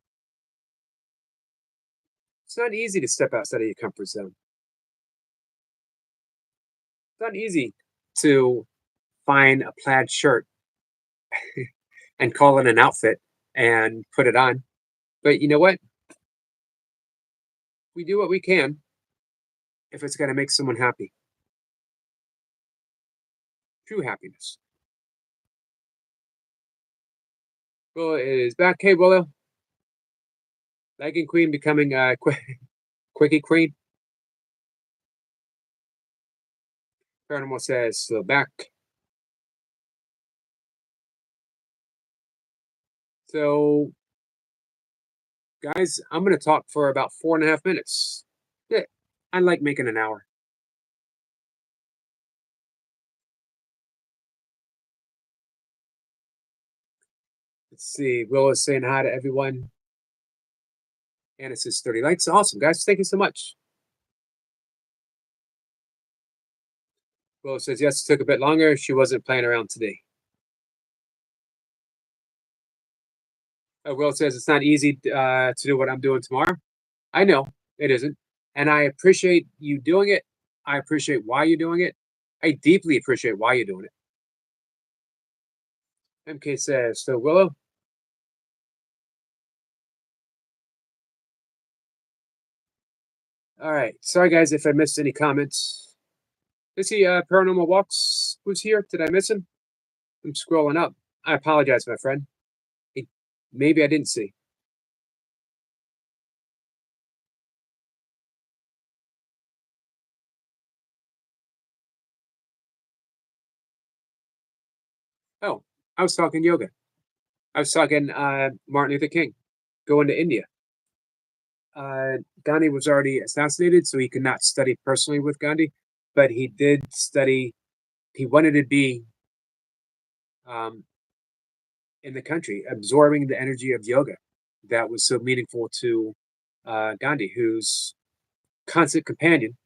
It's not easy to step outside of your comfort zone. It's not easy to find a plaid shirt and call it an outfit and put it on. But you know what? We do what we can if it's going to make someone happy. True happiness. Well, it is back. Hey, Willow. Legging Queen becoming a Quickie Queen. Paranormal says, so back. So, guys, I'm going to talk for about 4.5 minutes. Yeah, I like making an hour. Let's see. Will is saying hi to everyone. Anna says 30 likes. Awesome, guys. Thank you so much. Will says, yes, it took a bit longer. She wasn't playing around today. Will says, it's not easy to do what I'm doing tomorrow. I know it isn't. And I appreciate you doing it. I appreciate why you're doing it. I deeply appreciate why you're doing it. MK says, so Willow, all right. Sorry, guys, if I missed any comments. Is he Paranormal Walks? Who's here? Did I miss him? I'm scrolling up. I apologize, my friend. Maybe I didn't see. Oh, I was talking yoga. I was talking Martin Luther King going to India. Gandhi was already assassinated, so he could not study personally with Gandhi, but he did study. He wanted to be um, in the country, absorbing the energy of yoga that was so meaningful to Gandhi, whose constant companion.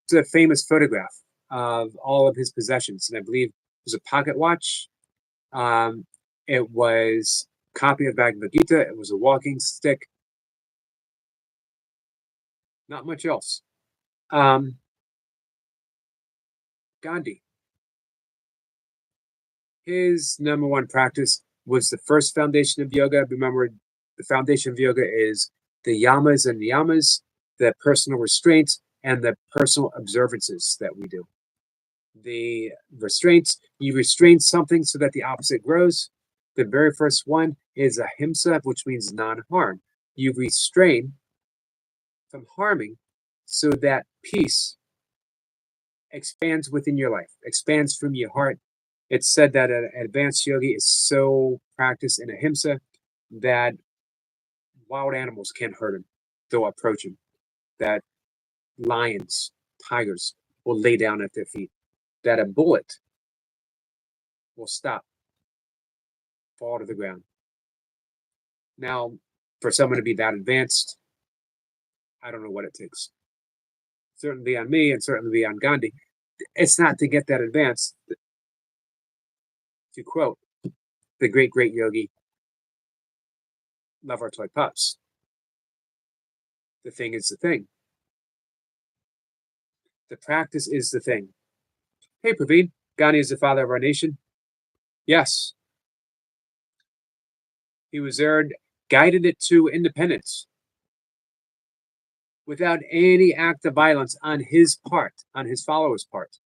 It's a famous photograph of all of his possessions, and I believe it was a pocket watch. Um, it was a copy of Bhagavad Gita. It was a walking stick. Not much else. Um, Gandhi. His number one practice was the first foundation of yoga. Remember, the foundation of yoga is the yamas and niyamas, the personal restraints, and the personal observances that we do. The restraints, you restrain something so that the opposite grows. The very first one is ahimsa, which means non harm. You restrain from harming so that peace expands within your life, expands from your heart. It's said that an advanced yogi is so practiced in ahimsa that wild animals can't hurt him, they'll approach him. That lions, tigers will lay down at their feet. That a bullet will stop, fall to the ground. Now, for someone to be that advanced, I don't know what it takes. Certainly on me and certainly on Gandhi. It's not to get that advanced. To quote the great yogi, Love Our Toy Pups. The thing is the thing. The practice is the thing. Hey, Praveen, Gandhi is the father of our nation. Yes. He was there, guided it to independence without any act of violence on his part, on his followers' part.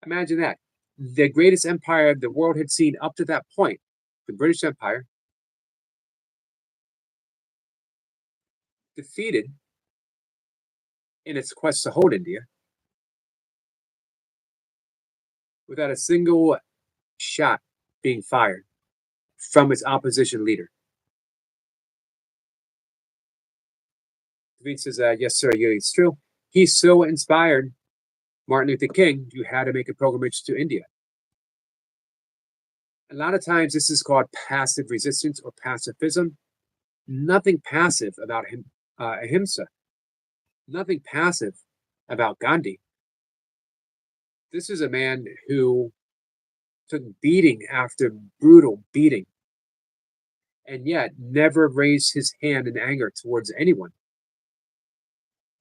Imagine that. The greatest empire the world had seen up to that point, the British Empire, defeated in its quest to hold India without a single shot being fired from its opposition leader. Praveen says, yes, sir, yeah, it's true. He so inspired Martin Luther King, you had to make a pilgrimage to India. A lot of times this is called passive resistance or pacifism. Nothing passive about ahimsa. Nothing passive about Gandhi. This is a man who took beating after brutal beating and yet never raised his hand in anger towards anyone.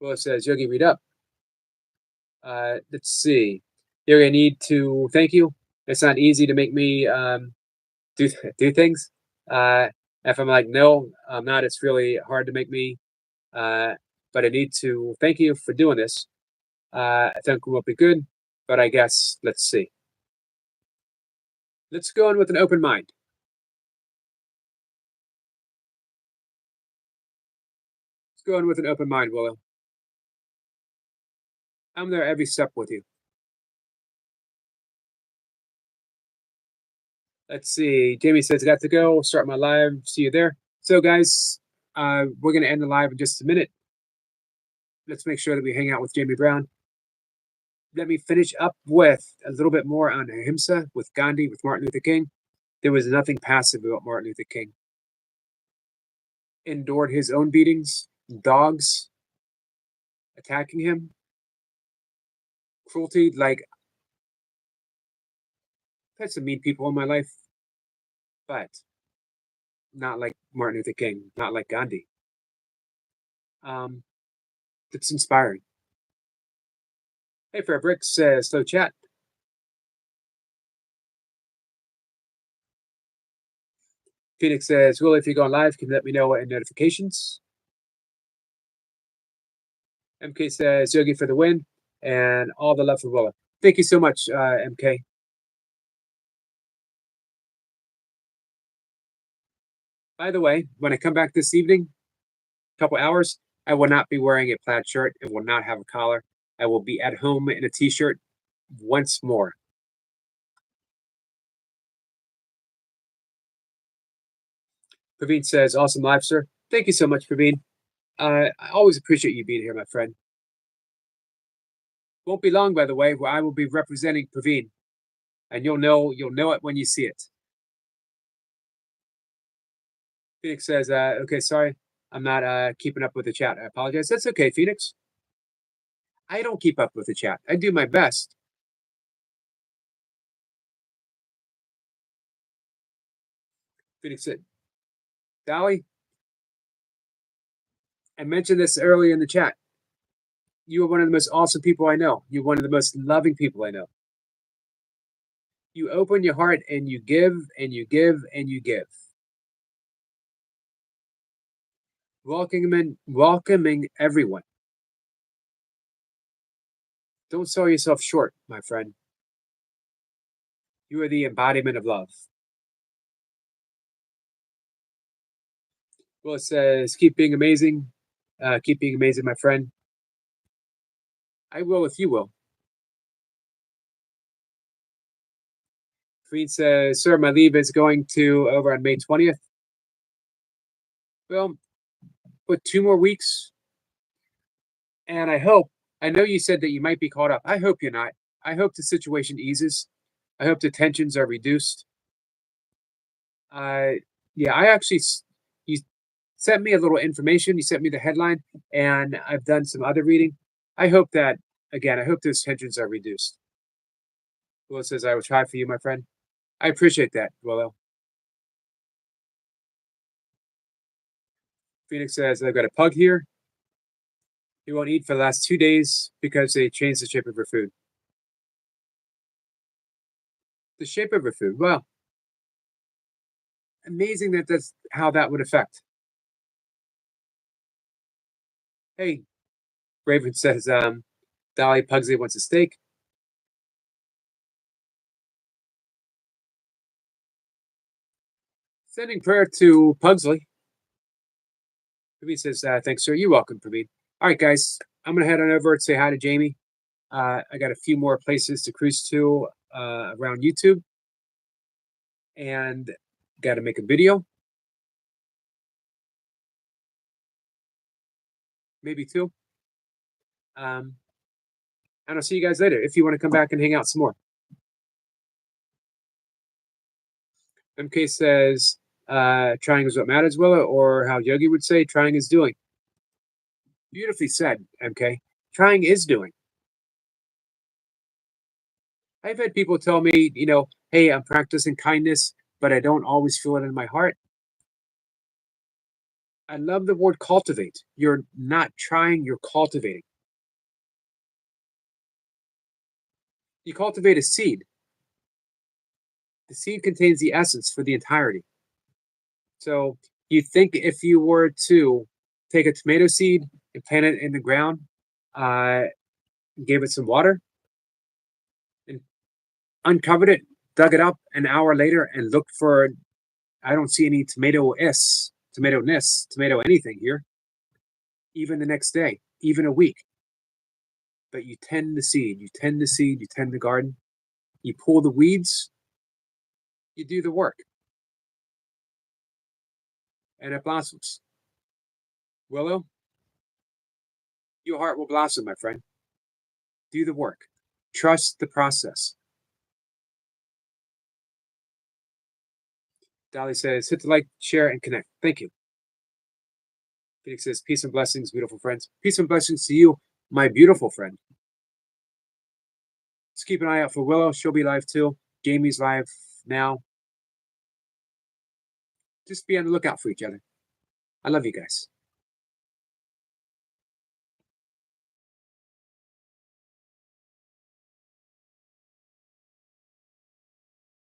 Well, it says, Yogi, read up. Let's see. Yogi, I need to thank you. It's not easy to make me do things. If I'm like, no, I'm not, it's really hard to make me. But I need to thank you for doing this. I think we will be good, but I guess let's see. Let's go in with an open mind. Let's go in with an open mind, Willow. I'm there every step with you. Let's see. Jamie says, got to go. Start my live. See you there. So, guys, we're going to end the live in just a minute. Let's make sure that we hang out with Jamie Brown. Let me finish up with a little bit more on Ahimsa with Gandhi, with Martin Luther King. There was nothing passive about Martin Luther King. Endured his own beatings, dogs attacking him, cruelty. Like, I've had some mean people in my life, but not like Martin Luther King, not like Gandhi. It's inspiring. Hey, Fabric says, slow chat. Phoenix says, Will, if you're going live, can you let me know in notifications? MK says, Yogi for the win, and all the love for Willa. Thank you so much, MK. By the way, when I come back this evening, a couple hours, I will not be wearing a plaid shirt. It will not have a collar. I will be at home in a t-shirt once more. Praveen says, awesome live, sir. Thank you so much, Praveen. I always appreciate you being here, my friend. Won't be long, by the way, where I will be representing Praveen. And you'll know it when you see it. Phoenix says, okay, sorry. I'm not keeping up with the chat. I apologize. That's okay, Phoenix. I don't keep up with the chat. I do my best. Phoenix said, Dolly, I mentioned this earlier in the chat. You are one of the most awesome people I know. You're one of the most loving people I know. You open your heart and you give and you give and you give. Welcoming everyone. Don't sell yourself short, my friend. You are the embodiment of love. Well, it says, keep being amazing. Keep being amazing, my friend. I will if you will. Creed says, sir, my leave is going to over on May 20th. Well, but 2 more weeks. And I know you said that you might be caught up. I hope you're not. I hope the situation eases. I hope the tensions are reduced. Yeah, you sent me a little information. You sent me the headline, and I've done some other reading. I hope those tensions are reduced. Willow says, I will try for you, my friend. I appreciate that, Willow. Phoenix says, I've got a pug here. He won't eat for the last 2 days because they changed the shape of her food. The shape of her food. Well, amazing that's how that would affect. Hey, Raven says, Dolly Pugsley wants a steak. Sending prayer to Pugsley. Praveen says, thanks, sir. You're welcome, Praveen. All right, guys. I'm going to head on over and say hi to Jamie. I got a few more places to cruise to around YouTube. And got to make a video. Maybe 2. And I'll see you guys later if you want to come back and hang out some more. MK says, trying is what matters, Willow, or how Yogi would say, trying is doing. Beautifully said, MK. Trying is doing. I've had people tell me, hey, I'm practicing kindness, but I don't always feel it in my heart. I love the word cultivate. You're not trying, you're cultivating. You cultivate a seed. The seed contains the essence for the entirety. So you think if you were to take a tomato seed and plant it in the ground, gave it some water, and uncovered it, dug it up an hour later and looked for, I don't see any tomato anything here, even the next day, even a week. But you tend the seed, you tend the garden, you pull the weeds, You do the work. And it blossoms. Willow, your heart will blossom, my friend. Do the work. Trust the process. Dolly says, hit the like, share, and connect. Thank you. Phoenix says, peace and blessings, beautiful friends. Peace and blessings to you, my beautiful friend. Let's keep an eye out for Willow. She'll be live too. Jamie's live now. Just be on the lookout for each other. I love you guys.